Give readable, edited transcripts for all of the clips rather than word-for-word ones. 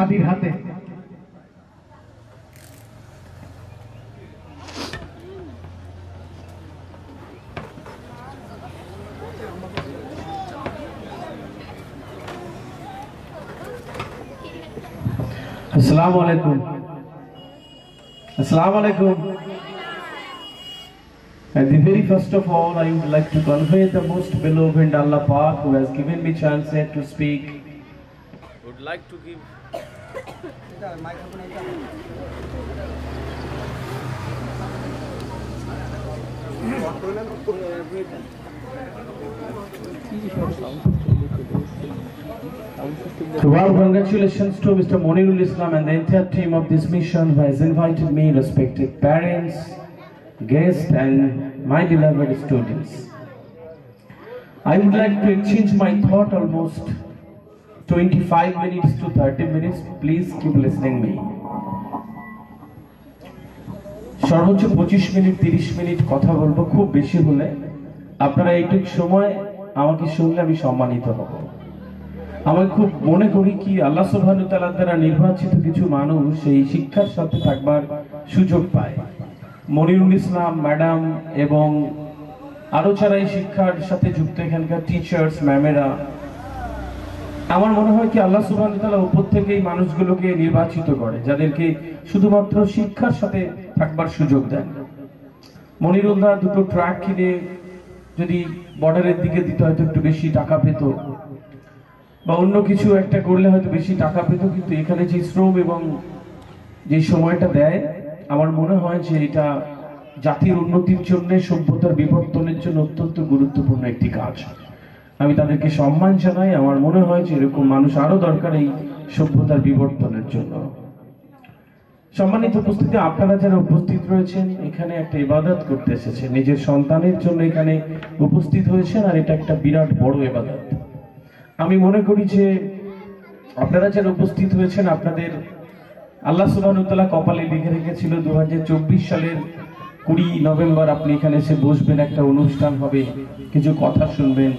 দাদির হাতে। Assalamu alaikum. Assalamu alaikum. At the very first of all, I would like to convey the most beloved Allah Pak who has given me chance here to speak. Would like to give so warm congratulations to Mr. Monirul Islam and the entire team of this mission who has invited me, respected parents, guests and my beloved students. I would like to exchange my thought almost 25 minutes to 30 minutes. Please keep listening me. সর্বোচ্চ 25 minute 30 minute কথা বলবো, খুব বেশি হলে আপনারা এইটুকু সময় আমাকে শুনলে আমি সম্মানিত হব। আমি খুব মনে করি কি আল্লাহ সুবহানাহু ওয়া তাআলা দ্বারা নির্বাচিত কিছু মানুষ এই শিক্ষার সাথে থাকবার সুযোগ পায়। মনিরুল ইসলাম ম্যাডাম এবং আরো যারা এই শিক্ষার সাথে যুক্ত এখানকার টিচার্স ম্যামেরা, আমার মনে হয় কি আল্লাহ সুবহানাহু ওয়া তাআলা উপর থেকে এই মানুষগুলোকে নির্বাচিত করে যাদেরকে শুধুমাত্র শিক্ষার সাথে থাকবার সুযোগ দেন। মনিরুল্লাহ দুটো ট্রাক কিনে যদি বর্ডারের দিকে দিতে হয়তো একটু বেশি টাকা পেত বা অন্য কিছু একটা করলে হয়তো বেশি টাকা পেত, কিন্তু এখানে যে শ্রম এবং যে সময়টা দেয় আমার মনে হয় যে এটা জাতির উন্নতির জন্য, সভ্যতার বিবর্তনের জন্য অত্যন্ত গুরুত্বপূর্ণ একটি কাজ। আমি তাদেরকে সম্মান জানাই। আমার মনে হয় যে এরকম মানুষ আরো দরকার এই সভ্যতার বিবর্তনের জন্য। সম্মানিত উপস্থিতি, আপনারা যারা উপস্থিত রয়েছেন এখানে একটা ইবাদত করতে এসেছেন, নিজের সন্তানের জন্য এখানে উপস্থিত হয়েছেন, আর এটা একটা বিরাট বড় ইবাদত। আমি মনে করি যে আপনারা যারা উপস্থিত হয়েছেন আপনাদের আল্লাহ সুবহানাহু ওয়া তাআলা কপালে লিখে রেখেছিল 2024 সালের 20 নভেম্বর আপনি এখানে এসে বসবেন, একটা অনুষ্ঠান হবে, কিছু কথা শুনবেন,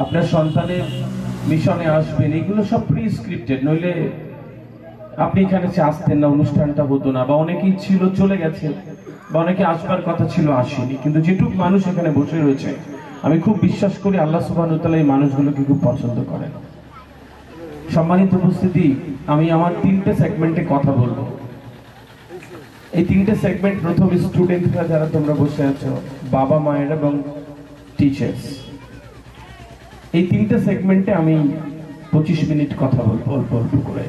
আপনার সন্তানের মিশনে আসবেন। এগুলো সব প্রিস্ক্রিপ্টেড, নইলে আপনি এখানে এসে আসতেন না, অনুষ্ঠানটা হতো না, বা অনেকেই ছিল চলে গেছে, বা অনেকে আসবার কথা ছিল আসেনি। কিন্তু যেটুক মানুষ এখানে বসে রয়েছে আমি খুব বিশ্বাস করি আল্লাহ সুবহানাহু ওয়া তাআলা এই মানুষগুলোকে খুব পছন্দ করেন। সম্মানিত উপস্থিতি, আমি আমার 3টে সেগমেন্টে কথা বলবো। এই 3টে সেগমেন্ট, প্রথম স্টুডেন্টরা যারা তোমরা বসে আছো, বাবা মায়ের এবং টিচার্স, এই 3টে সেগমেন্টে আমি 25 মিনিট কথা বলবো অল্প অল্প করে।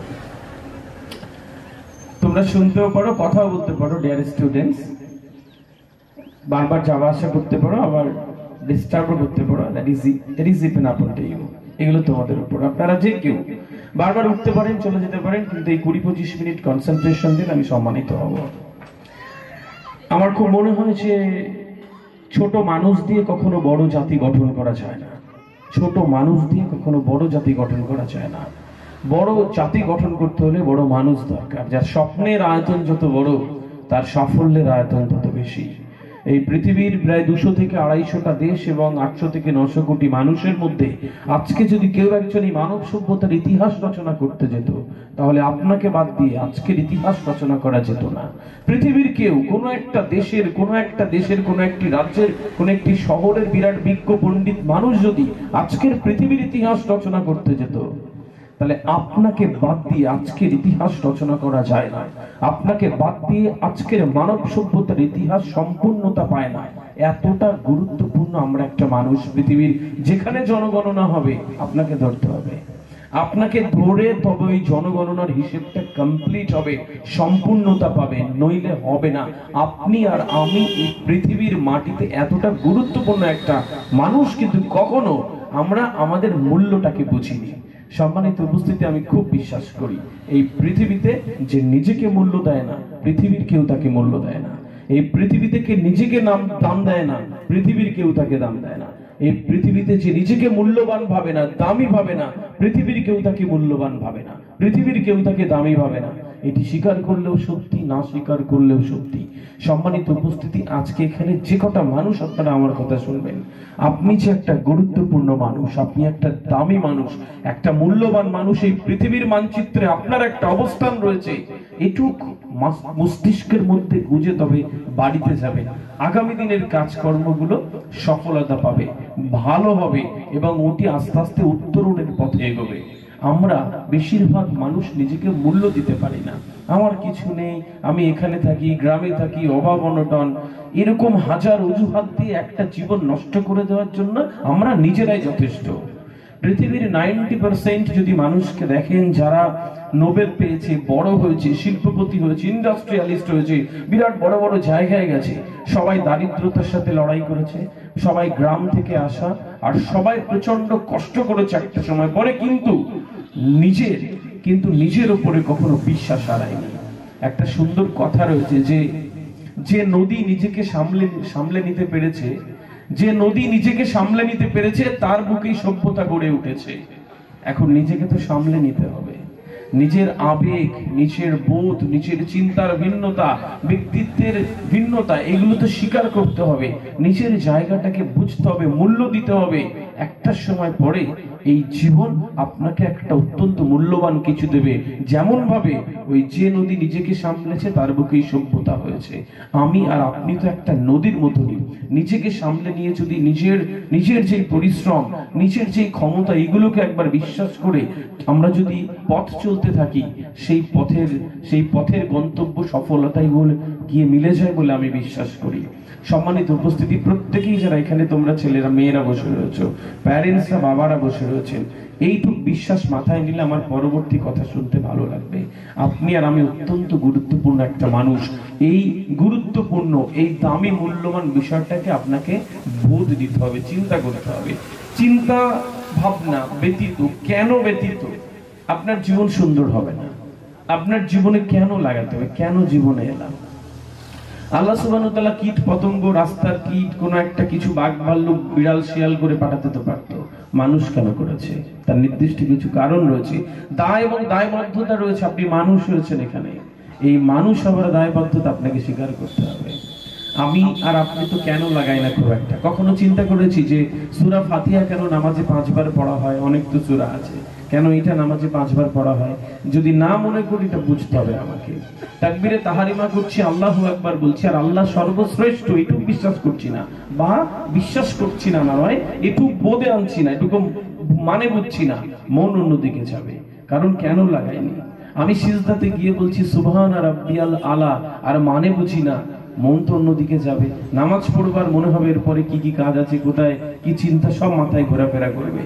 তোমরা শুনতেও পারো, কথাও বলতে পারো। ডিয়ার স্টুডেন্টস, বারবার যাওয়া আসা করতে পারো, আবার ডিস্টার্বও করতে পারো। That is depend upon to you. এগুলো তোমাদের উপর। আপনারা যে কেউ বারবার উঠতে পারেন, চলে যেতে পারেন, কিন্তু এই 20-25 মিনিট কনসেন্ট্রেশন দিন, আমি সম্মানিত হব। আমার খুব মনে হয় যে ছোট মানুষ দিয়ে কখনো বড় জাতি গঠন করা যায় না। ছোট মানুষ দিয়ে কখনো বড় জাতি গঠন করা যায় না। বড় জাতি গঠন করতে হলে বড় মানুষ দরকার, যার স্বপ্নের আয়তন যত বড় তার সাফল্যের আয়তন তত বেশি। এই পৃথিবীর প্রায় 200 থেকে 250টা দেশ এবং 800 থেকে 900 কোটি মানুষের মধ্যে আজকে যদি কেউ একজন এই মানব সভ্যতার ইতিহাস রচনা করতে যেত, তাহলে আপনাকে বাদ দিয়ে আজকের ইতিহাস রচনা করা যেত না। পৃথিবীর কেউ কোনো একটা দেশের কোনো একটি রাজ্যের কোনো একটি শহরের বিরাট বিজ্ঞ পণ্ডিত মানুষ যদি আজকের পৃথিবীর ইতিহাস রচনা করতে যেত, তাহলে আপনাকে বাদ দিয়ে আজকের ইতিহাস রচনা করা যায় না। আপনাকে বাদ দিয়ে আজকের মানব সভ্যতার ইতিহাস সম্পূর্ণতা পায় না। এতটা গুরুত্বপূর্ণ আমরা একটা মানুষ। পৃথিবীর যেখানে জনগণনা হবে আপনাকে ধরতে হবে, আপনাকে ধরে তবে ওই জনগণনার হিসেবটা কমপ্লিট হবে, সম্পূর্ণতা পাবে, নইলে হবে না। আপনি আর আমি এই পৃথিবীর মাটিতে এতটা গুরুত্বপূর্ণ একটা মানুষ, কিন্তু কখনো আমরা আমাদের মূল্যটাকে বুঝিনি। সম্মানিত উপস্থিতি, আমি খুব বিশ্বাস করি এই পৃথিবীতে যে নিজেকে মূল্য দেয় না, পৃথিবীর কেউ তাকে মূল্য দেয় না। এই পৃথিবীতে কে নিজেকে দাম দেয় না, পৃথিবীর কেউ তাকে দাম দেয় না। এই পৃথিবীতে যে নিজেকে মূল্যবান ভাবে না, দামি ভাবে না, পৃথিবীর কেউ তাকে মূল্যবান ভাবে না, পৃথিবীর কেউ তাকে দামি ভাবে না। এটি স্বীকার করলেও সত্যি, না স্বীকার করলেও সত্যি। সম্মানিত উপস্থিতি, আজকে এখানে যে কটা মানুষ আপনারা আমার কথা শুনবেন, আপনি যে একটা গুরুত্বপূর্ণ মানুষ, আপনি একটা দামি মানুষ, একটা মূল্যবান মানুষ, এই পৃথিবীর মানচিত্রে আপনার একটা অবস্থান রয়েছে, এটুক মস্তিষ্কের মধ্যে গুঁজে তবে বাড়িতে যাবে, আগামী দিনের কাজকর্মগুলো সফলতা পাবে, ভালো হবে এবং ওটি আস্তে আস্তে উত্তরণের পথে এগোবে। আমরা বেশিরভাগ মানুষ নিজেকে মূল্য দিতে পারি না। আমার কিছু নেই, আমি এখানে থাকি, গ্রামে থাকি, অভাব অনটন, এরকম হাজার অজুহাত দিয়ে একটা জীবন নষ্ট করে দেওয়ার জন্য আমরা নিজেরাই যথেষ্ট। পৃথিবীর 90% যদি মানুষকে দেখেন যারা নোবেল পেয়েছে, বড় হয়েছে, শিল্পপতি হয়েছে, ইন্ডাস্ট্রিয়ালিস্ট হয়েছে, বিরাট বড় বড় জায়গায় গেছে, সবাই দারিদ্রতার সাথে লড়াই করেছে, সবাই গ্রাম থেকে আসা, আর সবাই প্রচন্ড কষ্ট করেছে একটা সময় পরে, কিন্তু নিজের উপরে কখনো বিশ্বাস হারায়নি। একটা সুন্দর কথা রয়েছে যে নদী নিজেকে সামলে নিতে পেরেছে, যে নদী নিজেকে সামলে নিতে পেরেছে তার বুকেই সভ্যতা গড়ে উঠেছে। এখন নিজেকে তো সামলে নিতে হবে। নিজের আবেগ, নিজের বোধ, নিজের চিন্তার ভিন্নতা, ব্যক্তিত্বের ভিন্নতা, এগুলো তো স্বীকার করতে হবে, নিজের জায়গাটাকে বুঝতে হবে, মূল্য দিতে হবে। একটা সময় পরে এই জীবন আপনাকে একটা অত্যন্ত মূল্যবান কিছু দেবে। যেমন ভাবে ওই যে নদী নিজেকে সামলেছে তার বুকেই সভ্যতা হয়েছে, আমি আর আপনি তো একটা নদীর মতনই। নিজেকে সামলে নিয়ে যদি নিজের যে পরিশ্রম, নিজের যে ক্ষমতা, এগুলোকে একবার বিশ্বাস করে আমরা যদি পথ চলতে থাকি, সেই পথের গন্তব্য সফলতাই গিয়ে মিলে যায় বলে আমি বিশ্বাস করি। সম্মানিত উপস্থিতি, প্রত্যেকেই যারা এখানে, তোমরা ছেলেরা, মেয়েরা বসে রয়েছে, প্যারেন্টসরা, বাবারা বসে রয়েছেন, এইটুকু বিশ্বাস মাথায় নিলে আমার পরবর্তী কথা শুনতে ভালো লাগবে। আপনি আর আমি অত্যন্ত গুরুত্বপূর্ণ একটা মানুষ। এই গুরুত্বপূর্ণ, এই দামি, মূল্যবান বিষয়টাকে আপনাকে বোধ দিতে হবে, চিন্তা করতে হবে। চিন্তা ভাবনা ব্যতীত, কেন ব্যতীত আপনার জীবন সুন্দর হবে না। আপনার জীবনে কেন লাগাতে হবে, কেন জীবনে এলাম। আল্লাহ সুবহানাহু ওয়া তাআলা কীট পতঙ্গ, রাস্তার কীট, কোন একটা কিছু, বাঘ ভাল্লুক, বিড়াল শিয়াল করে পাঠাতে তো পারতো, মানুষ কেন করেছে? তার নির্দিষ্ট কিছু কারণ রয়েছে, দায় এবং দায়বদ্ধতা রয়েছে। আপনি মানুষ হয়েছেন এখানে, এই মানুষ হওয়ার দায়বদ্ধতা আপনাকে স্বীকার করতে হবে। আমি আর আপনি তো কেন লাগাই না খুব একটা। কখনো চিন্তা করেছি যে সূরা ফাতিহা কেন নামাজে 5 বার পড়া হয়? অনেক তো সূরা আছে, কেন এটা নামাজে 5 বার পড়া হয়? যদি না মনে করি, এটা বুঝতে হবে আমাকে। তাকবীরে তাহারিমা করছি, আল্লাহু আকবার বলছি, আর আল্লাহ সর্বশ্রেষ্ঠ এটুকু বিশ্বাস করছি না, বা বিশ্বাস করছি না নয়, এটুকু বোধে আনছি না, এটুকু মানে বুঝছি না, মন অন্যদিকে যাবে। কারণ কেন লাগাইনি? আমি সিজদাতে গিয়ে বলছি সুবহানা রাব্বিয়াল আলা, আর মানে বুঝি না, মন তো অন্যদিকে যাবে। নামাজ পড়বার মনে হবে এরপরে কি কি কাজ আছে, কোথায় কি চিন্তা, সব মাথায় ঘোরাফেরা করবে।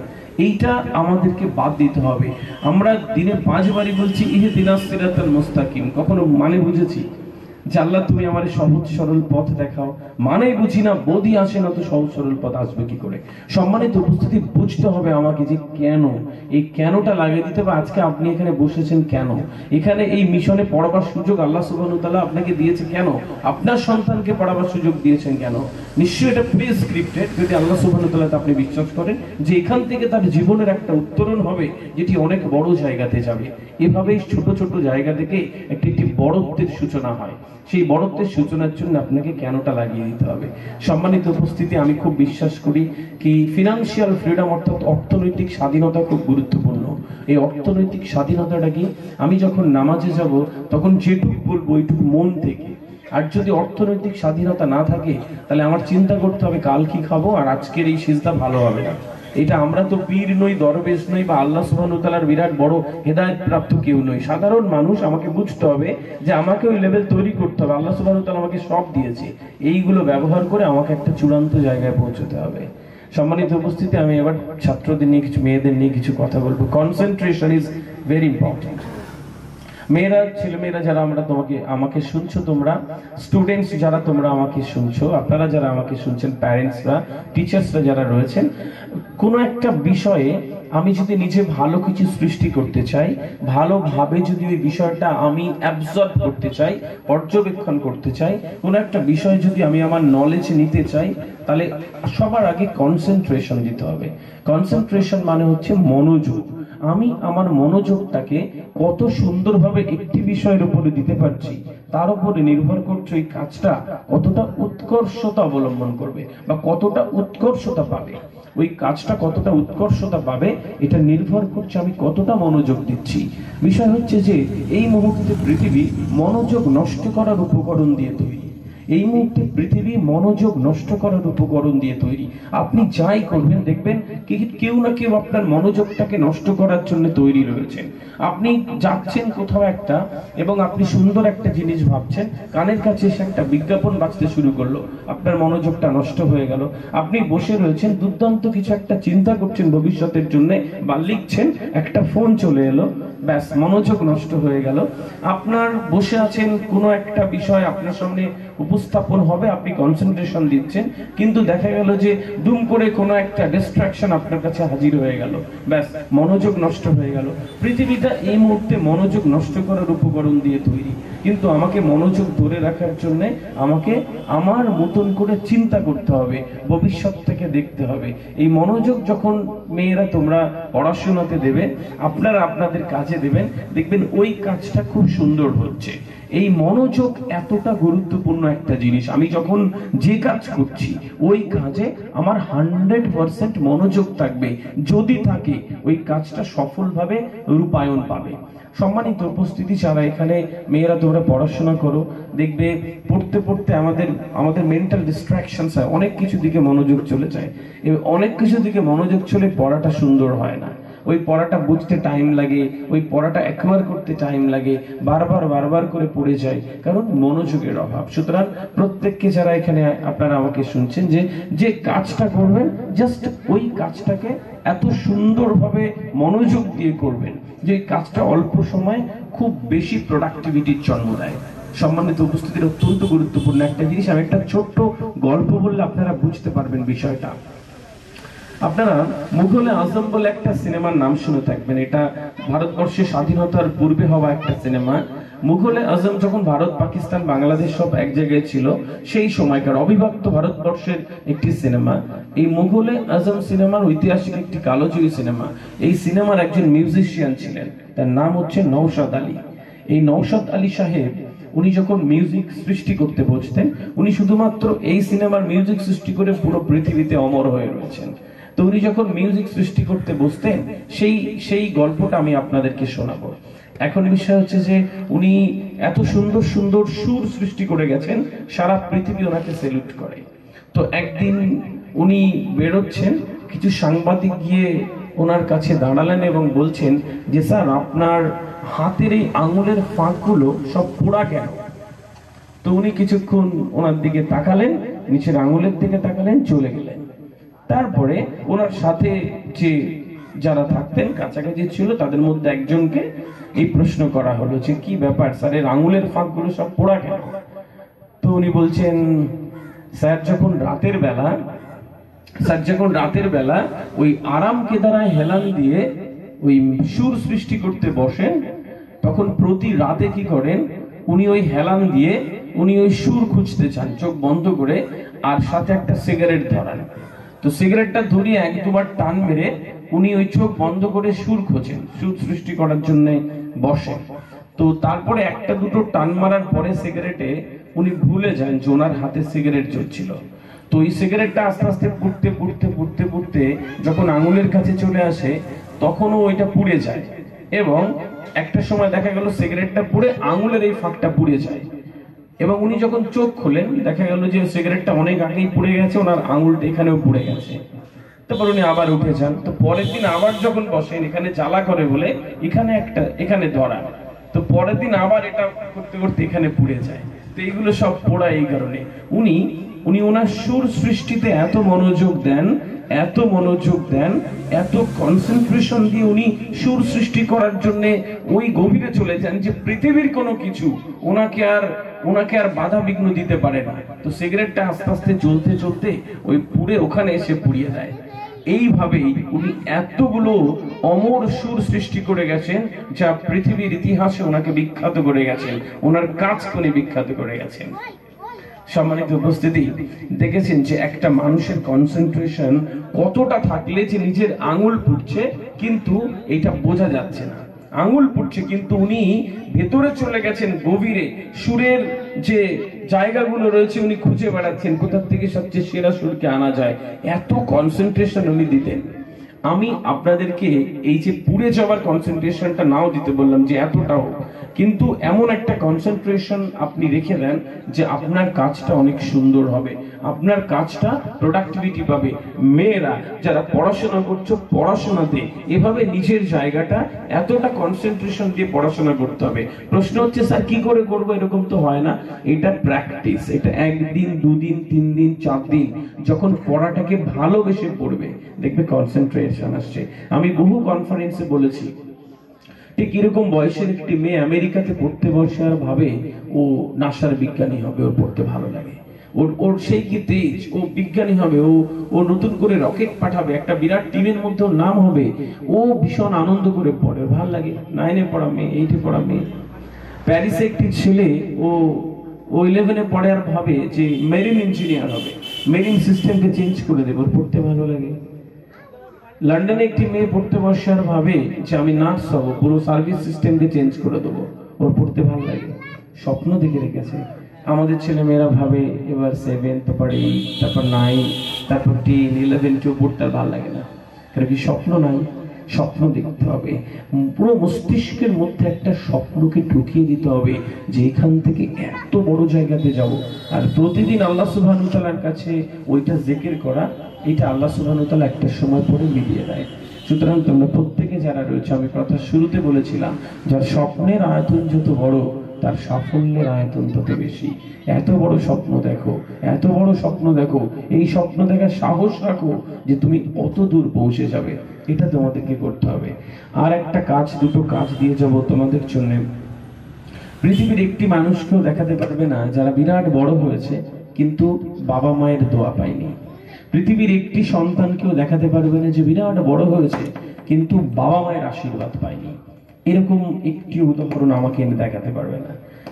এইটা আমাদেরকে বাদ দিতে হবে। আমরা দিনে 5 বারই বলছি ইহদিনাস সিরাতাল মুস্তাকিম, কখনো মানে বুঝেছি যে আল্লাহ তুমি আমার সহজ সরল পথ দেখাও? মানেই বুঝি না, বোধই আসে না, তো সহজ সরল পথ আসবে কি করে? সম্মানিত উপস্থিতি, বুঝতে হবে আমাকে যে কেন, এই কেনটা লাগিয়ে দিতে হবে। আজকে আপনি এখানে বসেছেন কেন? এখানে এই মিশনে পড়াবার সুযোগ আল্লাহ সুবহানাহু ওয়া তাআলা আপনাকে দিয়েছে কেন? আপনার সন্তানকে পড়াবার সুযোগ দিয়েছেন কেন? নিশ্চয়ই এটা প্রিস্ক্রিপ্টেড, যদি আল্লাহ সুবহানাহু ওয়া তাআলা আপনি বিশ্বাস করেন যে এখান থেকে তার জীবনের একটা উত্তরণ হবে যেটি অনেক বড় জায়গাতে যাবে। এভাবেই ছোট ছোট জায়গা থেকে একটি বড়ত্বের সূচনা হয়। সেই বড়ত্বের সূচনার জন্য আপনাকে কেনটা লাগিয়ে দিতে হবে। সম্মানিত উপস্থিতি, আমি খুব বিশ্বাস করি কি ফিনান্সিয়াল ফ্রিডম, অর্থাৎ অর্থনৈতিক স্বাধীনতা খুব গুরুত্বপূর্ণ। এই অর্থনৈতিক স্বাধীনতাটা কি, আমি যখন নামাজে যাব তখন যেটুকু বলবো ওইটুকু মন থেকে। আর যদি অর্থনৈতিক স্বাধীনতা না থাকে, তাহলে আমার চিন্তা করতে হবে কাল কি খাবো, আর আজকের এই সিজদা ভালো হবে না। এটা আমরা তো পীর নই, দরবেশ নই, বা আল্লাহ সুবহানাহু ওয়া তাআলার বিরাট বড় হেদায়েত প্রাপ্ত কেউ নই, সাধারণ মানুষ। আমাকে বুঝতে হবে যে আমাকে ওই লেভেল তৈরি করতে হবে। আল্লাহ সুবহানাহু ওয়া তাআলা আমাকে সব দিয়েছে, এইগুলো ব্যবহার করে আমাকে একটা চূড়ান্ত জায়গায় পৌঁছতে হবে। সম্মানিত উপস্থিতি, আমি এবার ছাত্রদের নিয়ে কিছু, মেয়েদের নিয়ে কিছু কথা বলবো। Concentration is very important. মেয়েরা, ছেলেমেয়েরা যারা আমাকে শুনছো, তোমরা স্টুডেন্টস যারা তোমরা আমাকে শুনছো, আপনারা যারা আমাকে শুনছেন, প্যারেন্টসরা, টিচার্সরা যারা রয়েছেন, কোনো একটা বিষয়ে আমি যদি নিজে ভালো কিছু সৃষ্টি করতে চাই, ভালোভাবে যদি ওই বিষয়টা আমি অ্যাবজর্ব করতে চাই, পর্যবেক্ষণ করতে চাই, কোনো একটা বিষয় যদি আমি আমার নলেজ নিতে চাই, তাহলে সবার আগে কনসেন্ট্রেশন দিতে হবে। কনসেন্ট্রেশন মানে হচ্ছে মনোযোগ। আমি আমার মনোযোগটাকে কত সুন্দরভাবে একটি বিষয়ের উপরে দিতে পারছি তার উপরে নির্ভর করছে ওই কাজটা কতটা উৎকর্ষতা অবলম্বন করবে বা কতটা উৎকর্ষতা পাবে। ওই কাজটা কতটা উৎকর্ষতা পাবে এটা নির্ভর করছে আমি কতটা মনোযোগ দিচ্ছি। বিষয় হচ্ছে যে এই মুহূর্তে পৃথিবী মনোযোগ নষ্ট করার উপকরণ দিয়ে তৈরি। এই মুহূর্তে পৃথিবী মনোযোগ নষ্ট করার উপকরণ দিয়ে তৈরি। আপনি যাই করবেন দেখবেন কেউ না কেউ আপনার মনোযোগটাকে নষ্ট করার জন্য তৈরি রয়েছেন। আপনি যাচ্ছেন কোথাও একটা এবং আপনি সুন্দর একটা জিনিস ভাবছেন, কানের কাছে এসে একটা বিজ্ঞাপন বাজতে শুরু করলো, আপনার মনোযোগটা নষ্ট হয়ে গেল। আপনি বসে রয়েছেন, দুর্দান্ত কিছু একটা চিন্তা করছেন ভবিষ্যতের জন্য বা লিখছেন, একটা ফোন চলে এলো, ব্যাস মনোযোগ নষ্ট হয়ে গেল। আপনার বসে আছেন, কোনো একটা বিষয় আপনার সামনে উপস্থাপন হবে, আপনি কনসেন্ট্রেশন দিচ্ছেন, কিন্তু দেখা গেল যে দুম করে কোনো একটা ডিস্ট্রাকশন আপনার কাছে হাজির হয়ে গেল, ব্যাস মনোযোগ নষ্ট হয়ে গেল। পৃথিবীটা এই মুহূর্তে মনোযোগ নষ্ট করার উপকরণ দিয়ে তৈরি, কিন্তু আমাকে মনোযোগ ধরে রাখার জন্য আমাকে আমার মতন করে চিন্তা করতে হবে, ভবিষ্যৎ থেকে দেখতে হবে। এই মনোযোগ যখন মেয়েরা তোমরা পড়াশোনাতে দেবে, আপনারা আপনাদের কাজে দেবেন, দেখবেন ওই কাজটা খুব সুন্দর হচ্ছে। এই মনোযোগ এতটা গুরুত্বপূর্ণ একটা জিনিস। আমি যখন যে কাজ করছি ওই কাজে আমার 100% মনোযোগ থাকবে, যদি থাকে ওই কাজটা সফলভাবে রূপায়ণ পাবে। সম্মানিত উপস্থিতি, যারা এখানে মেয়েরা তোমরা পড়াশোনা করো, দেখবে পড়তে পড়তে আমাদের মেন্টাল ডিস্ট্রাকশনস হয়, অনেক কিছু দিকে মনোযোগ চলে যায়। অনেক কিছু দিকে মনোযোগ চলে পড়াটা সুন্দর হয় না। ওই পড়াটা বুঝতে টাইম লাগে, ওই পড়াটা অ্যাকোয়ার করতে টাইম লাগে, বারবার করে পড়ে যায়, কারণ মনোযোগের অভাব। সুতরাং প্রত্যেককে যারা এখানে আপনারা আমাকে শুনছেন, যে কাজটা করবেন জাস্ট ওই কাজটাকে এত সুন্দরভাবে মনোযোগ দিয়ে করবেন যে কাজটা অল্প সময় খুব বেশি প্রোডাক্টিভিটির জন্ম দেয়। সম্মানিত উপস্থিতির অত্যন্ত গুরুত্বপূর্ণ একটা জিনিস, আমি একটা ছোট্ট গল্প বললে আপনারা বুঝতে পারবেন বিষয়টা। আপনারা মুঘলে আজম বলে একটা সিনেমার নাম শুনে থাকবেন, এটা ভারতবর্ষের স্বাধীনতার পূর্বে হওয়া একটা সিনেমা। মুঘলে আজম যখন ভারত, পাকিস্তান, বাংলাদেশ সব এক জায়গায় ছিল, সেই সময়কার অবিভক্ত ভারতবর্ষের একটি সিনেমা। এই মুঘলে আজম সিনেমার ঐতিহাসিক একটি কালোজয়ী সিনেমা। এই সিনেমার একজন মিউজিশিয়ান ছিলেন, তার নাম হচ্ছে নওশাদ আলী। এই নওশাদ আলী সাহেব উনি যখন মিউজিক সৃষ্টি করতে বসতেন, উনি শুধুমাত্র এই সিনেমার মিউজিক সৃষ্টি করে পুরো পৃথিবীতে অমর হয়ে রয়েছেন। তো উনি যখন মিউজিক সৃষ্টি করতে বসতেন, সেই গল্পটা আমি আপনাদেরকে শোনাবো। এখন বিষয় হচ্ছে যে উনি এত সুন্দর সুন্দর সুর সৃষ্টি করে গেছেন, সারা পৃথিবী ওনাকে সেলুট করে। তো একদিন উনি বেরোচ্ছেন, কিছু সাংবাদিক গিয়ে ওনার কাছে দাঁড়ালেন এবং বলছেন যে স্যার, আপনার হাতের এই আঙুলের ফাঁকগুলো সব পোড়া কেন? তো উনি কিছুক্ষণ ওনার দিকে তাকালেন, নিচের আঙুলের দিকে তাকালেন, চলে গেলেন। তারপরে ওনার সাথে যে যারা থাকতেন, কাছাকাছি ছিল, তাদের মধ্যে একজনকে এই প্রশ্ন করা হলো যে কি ব্যাপার স্যার, এর আঙুলের ফাঁকগুলো সব পোড়া কেন? তো উনি বলছেন, স্যার যখন রাতের বেলা ওই আরাম কেদারায় হেলান দিয়ে ওই সুর সৃষ্টি করতে বসেন, তখন প্রতি রাতে কি করেন, উনি ওই হেলান দিয়ে উনি ওই সুর খুঁজতে চান চোখ বন্ধ করে, আর সাথে একটা সিগারেট ধরান। তো সিগারেটটা ধরিয়ে এক দুবার টান মেরে উনি ওই চোখ বন্ধ করে সুর খোঁজেন, সুর সৃষ্টি করার জন্য বসেন। তো তারপরে একটা দুটো টান মারার পরে সিগারেটে উনি ভুলে যান যে ওনার হাতে সিগারেট জ্বলছিল। তো ওই সিগারেটটা আস্তে আস্তে পুড়তে যখন আঙুলের কাছে চলে আসে, তখনও ওইটা পুড়ে যায়, এবং একটা সময় দেখা গেল সিগারেটটা পুড়ে আঙুলের এই ফাঁকটা পুড়ে যায়। এবং উনি যখন চোখ খোলেন, দেখা গেল যে সিগারেটটা অনেক আগেই পুড়ে গেছে, ওনার আঙুলটা এখানেও পুড়ে গেছে। তারপর উনি আবার উঠে যান। তো পরের দিন আবার যখন বসেন, এখানে জ্বালা করে বলে এখানে ধরা। তো পরের দিন আবার এটা করতে এখানে পুড়ে যায়। তো এইগুলো সব পোড়া এই কারণে। উনি ওনার সুর সৃষ্টিতে এত মনোযোগ দেন, এত কনসেন্ট্রেশন দিয়ে উনি সুর সৃষ্টি করার জন্য ওই গভীরে চলে যান যে পৃথিবীর কোনো কিছু ওনাকে আর বাধা বিঘ্ন দিতে পারে না। তো সিগারেটটা আস্তে আস্তে চলতে ওই পুড়ে ওখানে এসে পুড়িয়ে দেয়। এইভাবেই উনি এতগুলো অমর সুর সৃষ্টি করে গেছেন, যা পৃথিবীর ইতিহাসে ওনাকে বিখ্যাত করে গেছেন, ওনার কাজ করে বিখ্যাত করে গেছেন। সম্মানিত উপস্থিতি, দেখেছেন যে একটা মানুষের কনসেন্ট্রেশন কতটা থাকলে যে নিজের আঙুল পুড়ছে কিন্তু এটা বোঝা যাচ্ছে না, আঙুল পুড়ছে কিন্তু উনি ভেতরে চলে গেছেন গভীরে, সুরের যে জায়গাগুলো রয়েছে উনি খুঁজে বেড়াচ্ছেন কোথা থেকে সবচেয়ে সেরা সুরকে আনা যায়, এত কনসেন্ট্রেশন উনি দিতেন। আমি আপনাদেরকে এই যে পুড়ে যাওয়ার কনসেন্ট্রেশনটা নাও দিতে বললাম যে এতটাও, কিন্তু এমন একটা কনসেন্ট্রেশন আপনি রেখে দেন যে আপনার কাজটা অনেক সুন্দর হবে, আপনার কাজটা প্রোডাক্টিভিটি পাবে। মেয়েরা যারা পড়াশোনা করছো, পড়াশোনাতে এভাবে নিজের জায়গাটা এতটা কনসেন্ট্রেশন দিয়ে পড়াশোনা করতে হবে। প্রশ্ন হচ্ছে স্যার কি করে করবো, এরকম তো হয় না, এটা প্র্যাকটিস, এটা একদিন, দুদিন, 3 দিন, 4 দিন যখন পড়াটাকে ভালোবেসে পড়বে দেখবে কনসেন্ট্রেশন আসছে। আমি বহু কনফারেন্সে বলেছি, ঠিক এরকম বয়সের একটি মেয়ে আমেরিকাতে পড়তে বসে আর ভাবে ও নাসার বিজ্ঞানী হবে, ওর পড়তে ভালো লাগে, ওর সেই কি তেজ, ও বিজ্ঞানী হবে, ও নতুন করে রকেট পাঠাবে, একটা বিরাট টিমের মধ্যে ওর নাম হবে, ও ভীষণ আনন্দ করে পড়ে, ভালো লাগে। 9-এ পড়া মেয়ে, 8-এ পড়া মেয়ে। প্যারিসে একটি ছেলে ও 11-এ পড়ে আর ভাবে যে মেরিন ইঞ্জিনিয়ার হবে, মেরিন সিস্টেমকে চেঞ্জ করে দেবে, ওর পড়তে ভালো লাগে। লন্ডনে একটি মেয়ে পড়তে বসে আর ভাবে যে আমি নার্স হব, পুরো সার্ভিস সিস্টেমকে চেঞ্জ করে দেবো, ওর পড়তে ভালো লাগে, স্বপ্ন দেখে রেখেছে। আমাদের ছেলে মেয়েরা ভাবে এবার 7, তারপর 8, তারপর 9, তারপর 10, 11, 12 পড়তে আর ভালো লাগে না, কারণ কি স্বপ্ন নাই। স্বপ্ন দেখতে হবে, পুরো মস্তিষ্কের মধ্যে একটা স্বপ্নকে ঢুকিয়ে দিতে হবে যে এখান থেকে এত বড় জায়গাতে যাব। আর প্রতিদিন আল্লাহ সুবহানাহু ওয়া তাআলার কাছে ওইটা জিকির করা, এটা আল্লাহ সুবহানাহু ওয়া তাআলা একটা সময় পরে মিলিয়ে দেয়। সুতরাং তোমরা প্রত্যেকে যারা রয়েছে, আমি কথা শুরুতে বলেছিলাম, যার স্বপ্নের আয়তন যত বড় তার সাফল্যের আয়তন তত বেশি। এত বড় স্বপ্ন দেখো, এত বড় স্বপ্ন দেখো, এই স্বপ্ন দেখার সাহস রাখো যে তুমি অত দূর পৌঁছে যাবে, এটা তোমাদেরকে করতে হবে। আর একটা কাজ, দুটো কাজ দিয়ে যাব তোমাদের জন্য। পৃথিবীর একটি মানুষকেও দেখাতে পারবে না যারা বিরাট বড় হয়েছে কিন্তু বাবা মায়ের দোয়া পায়নি। পৃথিবীর একটি সন্তানকেও দেখাতে পারবে না যে বিরাট বড় হয়েছে কিন্তু বাবা মায়ের আশীর্বাদ পায়নি। এরকম একটি উদাহরণ আমাকে এনে দেখাতে পারবে না।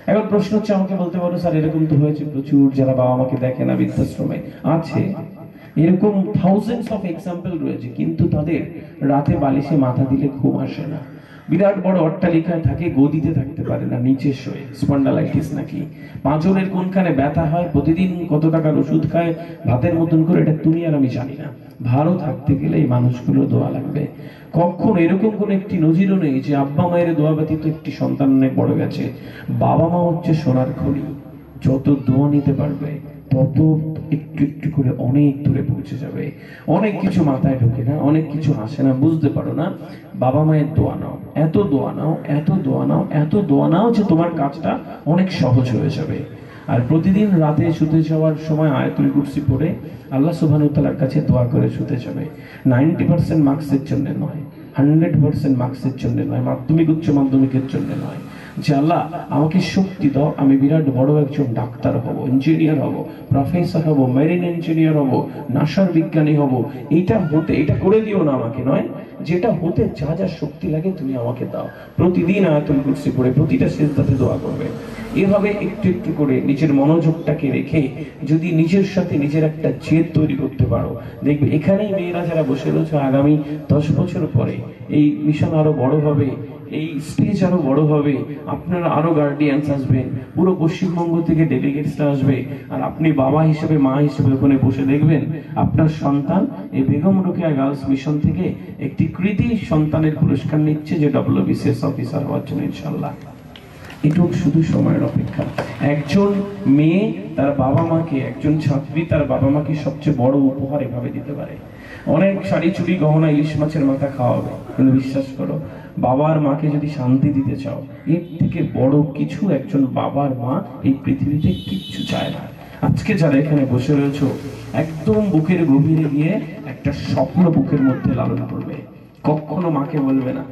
এখন প্রশ্ন হচ্ছে, আমাকে বলতে পারো স্যার এরকম তো হয়েছে প্রচুর, যারা বাবা মাকে দেখে না বৃদ্ধাশ্রমে আছে, এরকম থাউজেন্ডস অফ এক্সাম্পল রয়েছে, কিন্তু তাদের রাতে বালিশে মাথা দিলে ঘুম আসে না, বিরাট বড় অট্টালিকায় থাকে, গদিতে থাকতে পারে না, নিচে শোয়ে, স্পন্ডালাইটিস নাকি পাঁজরের কোনখানে ব্যথা হয়, প্রতিদিন কত টাকার ওষুধ খায় ভাতের মতন করে, এটা তুমি আর আমি জানি না। ভালো থাকতে গেলে এই মানুষগুলো দোয়া লাগবে। কখন এরকম কোন একটি নজিরও নেই যে আব্বা মায়ের দোয়া ব্যতীত একটি সন্তান অনেক বড় গেছে। বাবা মা হচ্ছে সোনার খনি, যত দোয়া নিতে পারবে তত একটু একটু করে অনেক দূরে পৌঁছে যাবে। অনেক কিছু মাথায় ঢোকে না, অনেক কিছু আসে না, বুঝতে পারো না, বাবা মায়ের দোয়া নাও, এত দোয়া নাও, এত দোয়া নাও, এত দোয়া নাও যে তোমার কাজটা অনেক সহজ হয়ে যাবে। আর প্রতিদিন রাতে শুতে যাওয়ার সময় আয়াতুল কুরসি পড়ে আল্লাহ সুবহানাহু ওয়া তাআলার কাছে দোয়া করে শুতে যাবে। 90% মার্কসের জন্য নয়, 100% মার্কসের জন্য নয়, মাধ্যমিক উচ্চ মাধ্যমিকের জন্য নয়, যে আল্লাহ আমাকে শক্তি দাও, আমি বিরাট বড় একজন ডাক্তার হব, ইঞ্জিনিয়ার হব, প্রফেসর হব, মেরিন ইঞ্জিনিয়ার হব, নাসার বিজ্ঞানী হব, এইটা হতে, এটা করে দিও না আমাকে, নয় যেটা হতে যা যা শক্তি লাগে তুমি আমাকে দাও। প্রতিদিন আয়াতুল কুরসি পড়ে প্রতিটা সিজদাতে দোয়া করবে। এভাবে একটু একটু করে নিজের মনোযোগটাকে রেখে যদি নিজের সাথে নিজের একটা জেদ তৈরি করতে পারো, দেখবে এখানেই মেয়েরা যারা বসে রয়েছে আগামী 10 বছর পরে এই মিশন আরো বড় হবে, এই স্টেজ আরো বড় হবে, আপনারা আরো গার্ডিয়ানস আসবেন, পুরো পশ্চিমবঙ্গ থেকে ডেলিগেটসরা আসবে, আর আপনি বাবা হিসেবে, মা হিসেবে ওখানে বসে দেখবেন আপনার সন্তান এই বেগম রোকেয়া গার্লস মিশন থেকে একটি কৃতি সন্তানের পুরস্কার নিচ্ছে, যে WBCS অফিসার হওয়ার জন্য ইনশাআল্লাহ। এটুক শুধু সময়ের অপেক্ষা। একজন মেয়ে তার বাবা মাকে, একজন ছাত্রী তার বাবা মাকে সবচেয়ে বড় উপহার এভাবে দিতে পারে। অনেক শাড়ি চুড়ি গহনা ইলিশ মাছের মাথা খাওয়াবে, কিন্তু বিশ্বাস করো বাবার মাকে যদি শান্তি দিতে চাও, এর থেকে বড় কিছু একজন বাবার মা এই পৃথিবীতে কিচ্ছু চায় না। আজকে যারা এখানে বসে রয়েছে একদম বুকের গভীরে গিয়ে একটা স্বপ্ন বুকের মধ্যে লালন করবে। কখনো মাকে বলবে না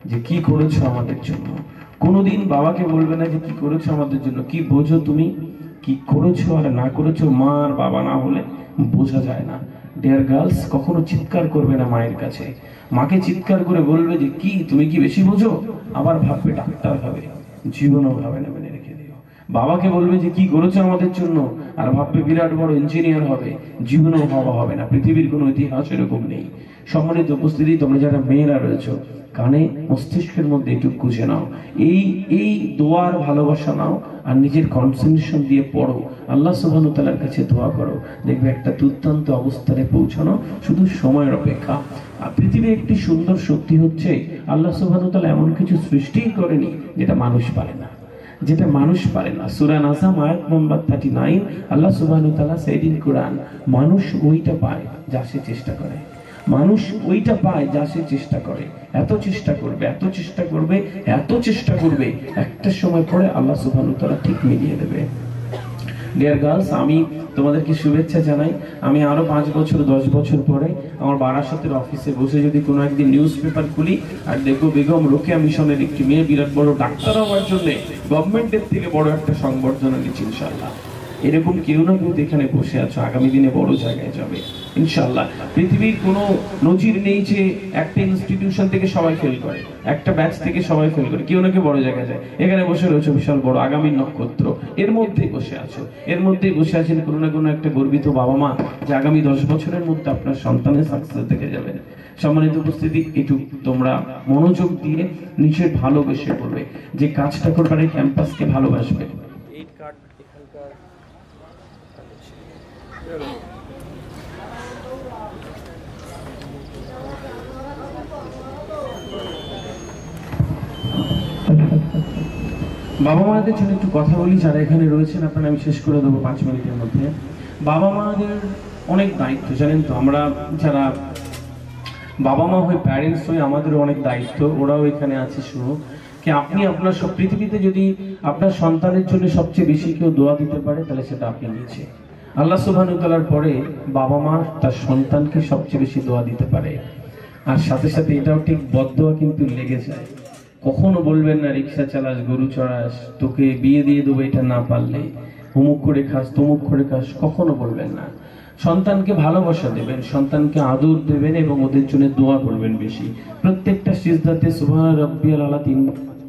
যে কি করেছো আমাদের জন্য, কোনোদিন বাবাকে বলবে না যে কি করেছো আমাদের জন্য, কি বোঝো তুমি, কি করেছো আর না করেছো মা আর বাবা না হলে বোঝা যায় না। ডিয়ার গার্লস, কখনো চিৎকার করবে না মায়ের কাছে। মাকে চিৎকার করে বলবে যে কি তুমি কি বেশি বোঝো, আবার ভাববে ডাক্তার হবে, জীবনও ভাবে না, মেনে রেখে দিও। বাবাকে বলবে যে কি করেছো আমাদের জন্য, আর ভাববে বিরাট বড় ইঞ্জিনিয়ার হবে, জীবনেও হওয়া হবে না। পৃথিবীর কোনো ইতিহাস এরকম নেই। সম্মানিত উপস্থিতি, তোমরা যারা মেয়েরা রয়েছো, কানে মস্তিষ্কের মধ্যে একটু গুঁজে নাও, এই এই দোয়ার ভালোবাসা নাও, আর নিজের কনসেন্ট্রেশন দিয়ে পড়ো, আল্লাহ সুবহানাহু ওয়া তাআলার কাছে দোয়া করো, দেখবে একটা দুর্দান্ত অবস্থানে পৌঁছানো শুধু সময়ের অপেক্ষা। আর পৃথিবীর একটি সুন্দর সত্যি হচ্ছে, আল্লাহ সুবহানাহু ওয়া তাআলা এমন কিছু সৃষ্টিই করেনি যেটা মানুষ পারে না, যেটা মানুষ পারে না। সূরা নাস আয়াত নম্বর 39, আল্লাহ সুবহানাহু ওয়া তাআলা সেদিন কোরআন, মানুষ ওইটা পায় যা সে চেষ্টা করে, মানুষ ওইটা পায় যা সে চেষ্টা করে। এত চেষ্টা করবে, এত চেষ্টা করবে, এত চেষ্টা করবে, একটা সময় পরে আল্লাহ সুবহানাহু ওয়া তাআলা ঠিক মিলিয়ে দেবে। ডিয়ার গার্লস, আমি তোমাদেরকে শুভেচ্ছা জানাই। আমি আরো 5 বছর 10 বছর পরে আমার বারাসতের অফিসে বসে যদি কোনো একদিন নিউজ পেপার খুলি আর দেখো বেগম রোকেয়া মিশনের একটি মেয়ে বিরাট বড় ডাক্তার হওয়ার জন্য গভর্নমেন্টের থেকে বড় একটা সংবর্ধনা নিচ্ছে, ইনশাআল্লাহ এরকম কেউ না কেউ এখানে বসে আছো, আগামী দিনে বড় জায়গায় যাবে ইনশাআল্লাহ। পৃথিবীর কোনো নজির নেই যে একটা ইনস্টিটিউশন থেকে সবাই ফেল করে, একটা ব্যাচ থেকে সবাই ফেল করে, কেউ না কেউ বড় জায়গায় যায়। এখানে বসে রয়েছে বিশাল বড় আগামী নক্ষত্র, এর মধ্যেই বসে আছো, এর মধ্যেই বসে আছেন কোনো না কোনো একটা গর্বিত বাবা মা, যে আগামী 10 বছরের মধ্যে আপনার সন্তানের সাকসেস দেখে যাবেন। সম্মানিত উপস্থিতি, একটু তোমরা মনোযোগ দিয়ে নিজের ভালোবেসে করবে, যে কাজটা করবার এই ক্যাম্পাসকে ভালোবাসবে। বাবা মাদের জন্য একটু কথা বলি, যারা এখানে রয়েছেন আপনারা, আমি শেষ করে দেবো 5 মিনিটের মধ্যে। বাবা মাদের অনেক দায়িত্ব, জানেন তো, আমরা যারা বাবা মা হই, প্যারেন্টস হই, আমাদেরও অনেক দায়িত্ব। ওরাও এখানে আছে, শুনো কি আপনি আপনার সব পৃথিবীতে যদি আপনার সন্তানের জন্য সবচেয়ে বেশি কেউ দোয়া দিতে পারে, তাহলে সেটা আপনি নিচে। আল্লাহ সুবহানাহু ওয়া তাআলার পরে বাবা মা তার সন্তানকে সবচেয়ে বেশি দোয়া দিতে পারে। আর সাথে সাথে এটাও ঠিক বদদোয়া কিন্তু লেগে যায়। কখনো বলবেন না রিক্সা চালাস, গরু চড়াস, তোকে বিয়ে দিয়ে দেবো এটা না পারলে, অমুক করে খাস, তমুক করে খাস, কখনো বলবেন না। সন্তানকে ভালোবাসা দেবেন, সন্তানকে আদর দেবেন এবং ওদের জন্য দোয়া করবেন বেশি। প্রত্যেকটা সিজদাতে সুবহান রাব্বিয়াল আলা 3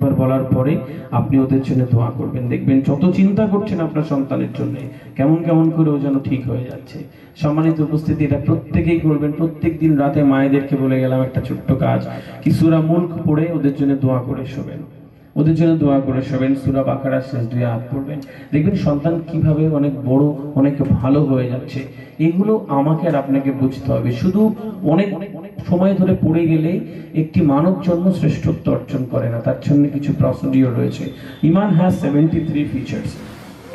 বার বলার পরে আপনি ওদের জন্য দোয়া করবেন। দেখবেন যত চিন্তা করছেন আপনার সন্তানের জন্য, কেমন কেমন করে ও যেন ঠিক হয়ে যাচ্ছে। সম্মানিত উপস্থিতি, এটা প্রত্যেকেই করবেন। প্রত্যেক দিন রাতে মায়েদেরকে বলে গেলাম একটা ছোট্ট কাজ, কি সূরা মুলক পড়ে ওদের জন্য দোয়া করে শোবেন, ওদের জন্য দোয়া করে শোবেন। সূরা বাকারার শেষ 2 আয়াত পড়বেন, দেখবেন সন্তান কিভাবে অনেক বড়, অনেক ভালো হয়ে যাচ্ছে। এগুলো আমাকে আর আপনাকে বুঝতে হবে। শুধু অনেক সময় ধরে পড়ে গেলে একটি মানব জন্ম শ্রেষ্ঠত্ব অর্জন করে না, তার জন্য কিছু প্রসিডিওর রয়েছে। ইমান হ্যাজ 73 ফিচার্স।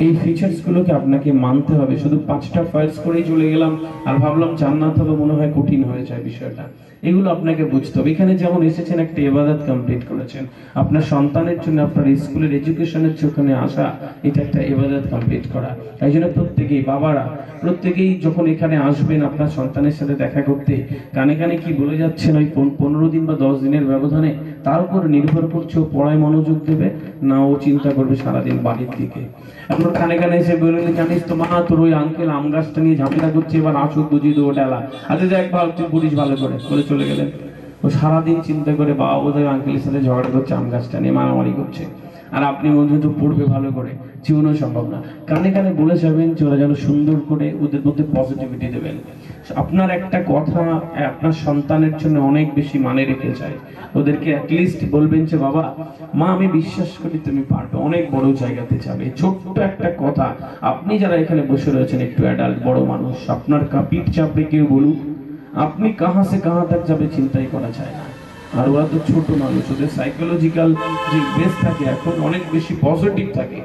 এই ফিচার্স গুলোকে আপনাকে মানতে হবে। শুধু 5টা ফার্স্ট করেই চলে গেলাম আর ভাবলাম জান্নাত হবে, মনে হয় কঠিন হয়ে যায় বিষয়টা। এগুলো আপনাকে বুঝতে হবে। এখানে যেমন এসেছেন একটা ইবাদত কমপ্লিট করেছেন, আপনার সন্তানের জন্য আপনার স্কুলের এডুকেশনের ওখানে আসা, এটা একটা ইবাদত কমপ্লিট করা। তাই জন্য প্রত্যেকেই বাবারা, প্রত্যেকেই যখন এখানে আসবেন আপনার সন্তানের সাথে দেখা করতে, কানে কানে কি বলে যাচ্ছেন ওই 15 দিন বা 10 দিনের ব্যবধানে, তার উপর নির্ভর করছে ও পড়ায় মনোযোগ দেবে না ও চিন্তা করবে সারাদিন বাড়ির দিকে। আপনার কানে কানে এসে বললেন, জানিস তো মা, তোর ওই আঙ্কেল আম গাছটা নিয়ে ঝামেলা করছে, এবার আসুক বুঝিয়ে দেবো ডালা। আচ্ছা যাক ভাব, তুই বুঝিস ভালো করে, বলে চলে গেলেন। ও সারাদিন চিন্তা করে বাবা বোধহয় আঙ্কেলের সাথে ঝগড়া করছে, আম গাছটা নিয়ে মারামারি করছে, আর আপনি বলছেন তো পড়বে ভালো করে, জীবনেও সম্ভব না। কানে কানে বলে যাবেন যে ওরা যেন সুন্দর করে ওদের মধ্যে পজিটিভিটি দেবেন। আপনার একটা কথা আপনার সন্তানের জন্য অনেক বেশি মানে রেখে যায়। ওদেরকে অ্যাটলিস্ট বলবেন যে বাবা মা, আমি বিশ্বাস করি তুমি পারবে, অনেক বড় জায়গাতে যাবে। ছোট্ট একটা কথা, আপনি যারা এখানে বসে রয়েছেন একটু অ্যাডাল্ট বড় মানুষ, আপনার পিঠ চাপড়ে কেউ বলুক আপনি কাহা সে কাহা তক যাবে, চিন্তাই করা যায় না। আর ওরা তো ছোট মানুষ, ওদের সাইকোলজিক্যাল যে বেস থাকে এখন অনেক বেশি পজিটিভ থাকে।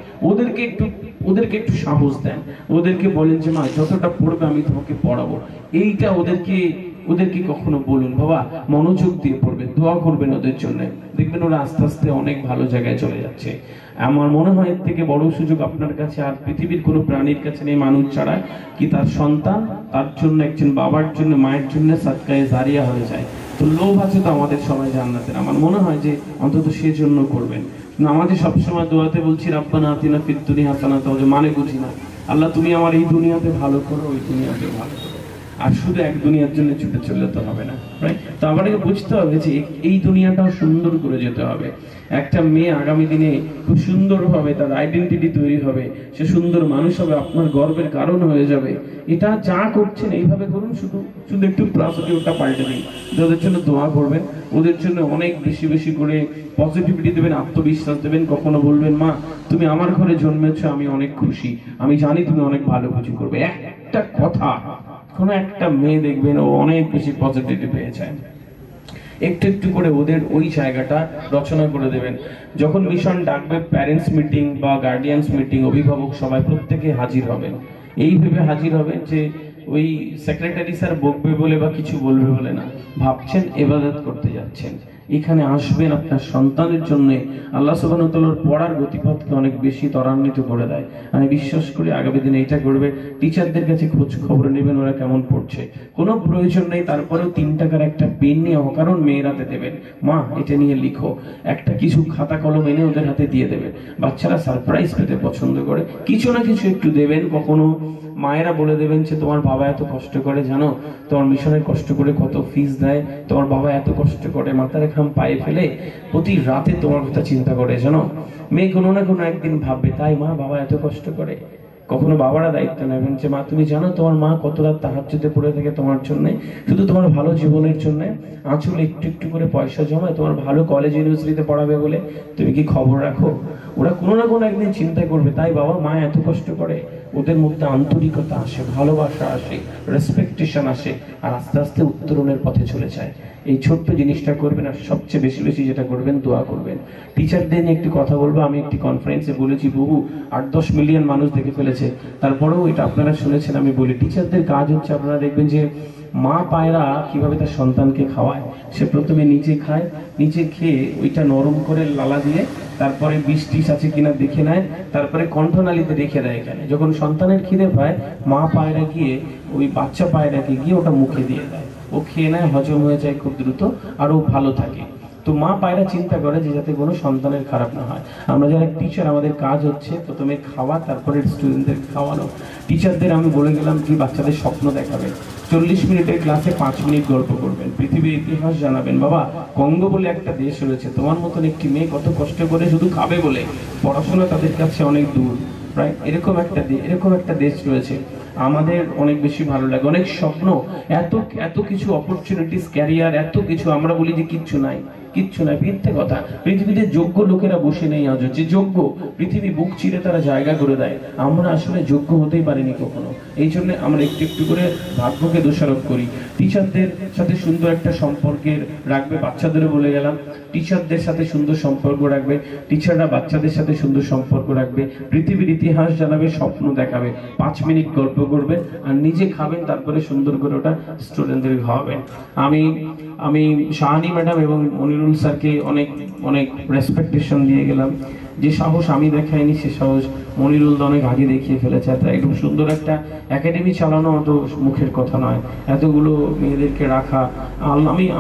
ওদেরকে একটু সাহস দেন, ওদেরকে বলেন যে মা যতটা পড়বে আমি তোমাকে পড়াবো। এইটা ওদেরকে কখনো বলুন, বাবা মনোযোগ দিয়ে পড়বে, দোয়া করবেন ওদের জন্য, দেখবেন ওরা আস্তে আস্তে অনেক ভালো জায়গায় চলে যাচ্ছে। আমার মনে হয় এর থেকে বড় সুযোগ আপনার কাছে আর পৃথিবীর কোনো প্রাণীর কাছে নেই, মানুষ ছাড়া, কি তার সন্তান তার জন্য, একজন বাবার জন্য, মায়ের জন্য সাদকায়ে জারিয়া হয়ে যায়। তো লোভ আছে তো আমাদের সবাই জান্নাতের, আমার মনে হয় যে অন্তত সেজন্য করবেন। আমাদের সবসময় দোয়াতে বলছি রাব্বানা আতিনা ফিদ দুনিয়া হাসানাতাও, যে মানে বুঝি না, আল্লাহ তুমি আমার এই দুনিয়াতে ভালো করো, ওই দুনিয়াতে ভালো করো। আর শুধু এক দুনিয়ার জন্য ছুটে চললে তো হবে না, রাইট? তো আমাদেরকে বুঝতে হবে যে এই দুনিয়াটাও সুন্দর করে যেতে হবে। একটা মেয়ে আগামী দিনে খুব সুন্দরভাবে তার আইডেন্টিটি তৈরি হবে, সে সুন্দর মানুষ হবে, আপনার গর্বের কারণ হয়ে যাবে। এটা যা করছেন এইভাবে করুন, শুধু শুধু একটু পজিটিভটা পাল্টে দিন। ওদের জন্য দোয়া করবেন, ওদের জন্য অনেক বেশি বেশি করে পজিটিভিটি দেবেন, আত্মবিশ্বাস দেবেন। কখনো বলবেন, মা তুমি আমার ঘরে জন্মেছো, আমি অনেক খুশি, আমি জানি তুমি অনেক ভালো কিছু করবে। একটা কথা, কোনো একটা মেয়ে দেখবেন ও অনেক বেশি পজিটিভিটি পেয়ে যায়। একটু একটু করে ওদের ওই জায়গাটা রচনা করে দেবেন। যখন মিশন ডাকবে প্যারেন্টস মিটিং বা গার্ডিয়ানস মিটিং, অভিভাবক সবাই প্রত্যেকে হাজির হবেন। এই ভেবে হাজির হবেন যে ওই সেক্রেটারি স্যার বকবে বলে বা কিছু বলবে বলে না, ভাবছেন ইবাদত করতে যাচ্ছেন। এখানে আসবেন আপনার সন্তানের জন্য। আল্লাহ সুবহানাহু ওয়া তাআলার পড়ার গতিপথকে অনেক বেশি ত্বরান্বিত করে দেয়। আমি বিশ্বাস করি আগামী দিনে এটা করবে। টিচারদের কাছে খোঁজ খবর নেবেন ওরা কেমন পড়ছে, কোনো প্রয়োজন নেই তারপরেও 3 টাকার একটা পেন নিয়ে অকারণ মেয়ের হাতে দেবেন, মা এটা নিয়ে লিখো, একটা কিছু খাতা কলম এনে ওদের হাতে দিয়ে দেবেন। বাচ্চারা সারপ্রাইজ পেতে পছন্দ করে, কিছু না কিছু একটু দেবেন। কখনো মায়েরা বলে দেবেন যে তোমার বাবা এত কষ্ট করে, জানো তোমার মিশনের কষ্ট করে কত ফিস দেয়, তোমার বাবা এত কষ্ট করে মাথার ঘাম পায়ে ফেলে প্রতি রাতে তোমার কথা চিন্তা করে, জানো। মেয়ে কোনো না কোনো একদিন ভাববে, তাই মা বাবা এত কষ্ট করে। কখনো বাবারা দায়িত্ব নেবেন যে মা তুমি জানো তোমার মা কত রাত তাহাজ্জুদে পড়ে থাকে তোমার জন্য, শুধু তোমার ভালো জীবনের জন্য। আঁচলে একটু একটু করে পয়সা জমায় তোমার ভালো কলেজ ইউনিভার্সিটিতে পড়াবে বলে, তুমি কি খবর রাখো? ওরা কোনো না কোনো একদিন চিন্তা করবে, তাই বাবা মা এত কষ্ট করে। ওদের মধ্যে আন্তরিকতা আসে, ভালোবাসা আসে, রেসপেকটেশন আসে, আর আস্তে আস্তে উত্তরণের পথে চলে যায়। এই ছোট্ট জিনিসটা করবেন। আর সবচেয়ে বেশি বেশি যেটা করবেন, দোয়া করবেন। টিচারদের নিয়ে একটি কথা বলবো। আমি একটি কনফারেন্সে বলেছি, বহু 8-10 মিলিয়ন মানুষ দেখে ফেলেছে, তারপরেও এটা আপনারা শুনেছেন আমি বলি, টিচারদের কাজ হচ্ছে, আপনারা দেখবেন যে মা পায়রা কিভাবে তার সন্তানকে খাওয়ায়। সে প্রথমে নিচে খায়, নিচে খেয়ে ওইটা নরম করে লালা দিয়ে তারপরে বিষ টিস আছে কিনা দেখে নেয়, তারপরে কণ্ঠনালীতে রেখে দেয়। এখানে যখন সন্তানের খিদে পায়, মা পায়রা গিয়ে ওই বাচ্চা পায়রাকে গিয়ে ওটা মুখে দিয়ে দেয়, ও খেয়ে নেয়, হজম হয়ে যায় খুব দ্রুত, আর ও ভালো থাকে। তো মা পায়রা চিন্তা করে যে যাতে কোনো সন্তানের খারাপ না হয়। আমরা যারা টিচার, আমাদের কাজ হচ্ছে প্রথমে খাওয়া, তারপরে স্টুডেন্টদের খাওয়ানো। টিচারদের আমি বলে গেলাম কি বাচ্চাদের স্বপ্ন দেখাবে, 40 মিনিটের ক্লাসে 5 মিনিট গল্প করবেন, পৃথিবীর ইতিহাস জানাবেন। বাবা কঙ্গো বলে একটা দেশ রয়েছে, তোমার মতন একটি মেয়ে কত কষ্ট করে শুধু খাবে বলে, পড়াশোনা তাদের কাছে অনেক দূর, রাইট? এরকম একটা দেশ রয়েছে। আমাদের অনেক বেশি ভালো লাগে, অনেক স্বপ্ন, এত এত কিছু অপরচুনিটিস, ক্যারিয়ার, এত কিছু। আমরা বলি যে কিচ্ছু নাই, কিচ্ছু নাই, মিথ্যে কথা। পৃথিবীতে যোগ্য লোকেরা বসে নেই আজ, যে যোগ্য পৃথিবী বুক চিরে তারা জায়গা করে দেয়। আমরা আসলে যোগ্য হতেই পারিনি কখনো, এই জন্য আমরা একটু একটু করে ভাগ্যকে দোষারোপ করি। টিচারদের সাথে সুন্দর একটা সম্পর্কের রাখবে, বাচ্চাদেরও বলে গেলাম, টিচারদের সাথে সুন্দর সম্পর্ক রাখবে, টিচাররা বাচ্চাদের সাথে সুন্দর সম্পর্ক রাখবে, পৃথিবীর ইতিহাস জানাবে, স্বপ্ন দেখাবে, 5 মিনিট গল্প করবে, আর নিজে খাবেন, তারপরে সুন্দর করে ওটা স্টুডেন্টদের খাওয়াবেন। আমি শাহানি ম্যাডাম এবং মনিরুল স্যারকে অনেক অনেক রেসপেক্টেশন দিয়ে গেলাম। যে সাহস আমি দেখাইনি সে সাহস মনিরুল অনেক আগে দেখিয়ে ফেলেছে। তাই একদম সুন্দর একটা একাডেমি চালানো অত মুখের কথা নয়, এতগুলো মেয়েদেরকে রাখা।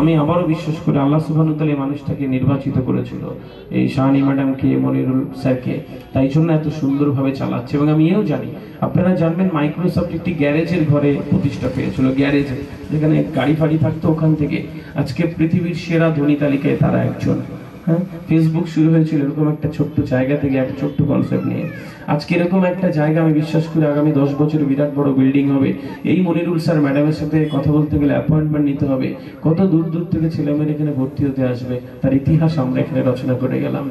আমি আবারও বিশ্বাস করি আল্লাহ সুবহানাহু ওয়া তাআলা এই মানুষটাকে নির্বাচিত করেছিল, এই শাহানি ম্যাডামকে, মনিরুল স্যারকে, তাই জন্য এত সুন্দরভাবে চালাচ্ছে। এবং আমি এও জানি, আপনারা জানবেন মাইক্রোসফট একটি গ্যারেজের ঘরে প্রতিষ্ঠা পেয়েছিল, গ্যারেজে যেখানে গাড়ি ফাড়ি থাকতো, ওখান থেকে আজকে পৃথিবীর সেরা ধনী তালিকায় তারা একজন। হ্যাঁ, ফেসবুক শুরু হয়েছিল এরকম একটা ছোট্ট জায়গা থেকে, একটা ছোট্ট কনসেপ্ট নিয়ে। আজকে এরকম একটা জায়গা, আমি বিশ্বাস করি আগামী 10 বছরে বিরাট বড় বিল্ডিং হবে। এই মনিরুল স্যার ম্যাডামের সাথে কথা বলতে গেলে অ্যাপয়েন্টমেন্ট নিতে হবে, কত দূর দূর থেকে ছেলেমেয়েরা এখানে ভর্তি হতে আসবে, তার ইতিহাস আমরা এখানে রচনা করে গেলাম।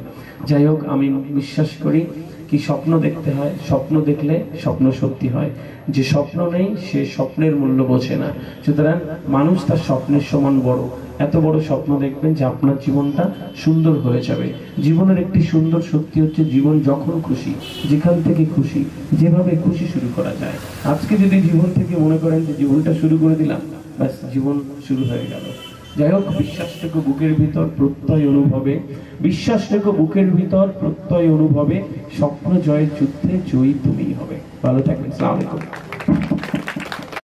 যাই হোক, আমি বিশ্বাস করি কি স্বপ্ন দেখতে হয়, স্বপ্ন দেখলে স্বপ্ন সত্যি হয়। যে স্বপ্ন নেই সে স্বপ্নের মূল্য বোঝে না। সুতরাং মানুষ তার স্বপ্নের সমান বড়। এত বড় স্বপ্ন দেখবেন যে আপনার জীবনটা সুন্দর হয়ে যাবে। জীবনের একটি সুন্দর শক্তি হচ্ছে জীবন যখন খুশি, যেখান থেকে খুশি, যেভাবে খুশি শুরু করা যায়। আজকে যদি জীবন থেকে মনে করেন যে জীবনটা শুরু করে দিলাম, ব্যাস জীবন শুরু হয়ে গেল। যাই হোক, বিশ্বাস রেখো বুকের ভিতর, প্রত্যয় অনুভবে, বিশ্বাস রেখো বুকের ভিতর, প্রত্যয় অনুভবে, স্বপ্ন জয়ের যুদ্ধে জয়ী তুমিই হবে। ভালো থাকবেন। আসসালামু আলাইকুম।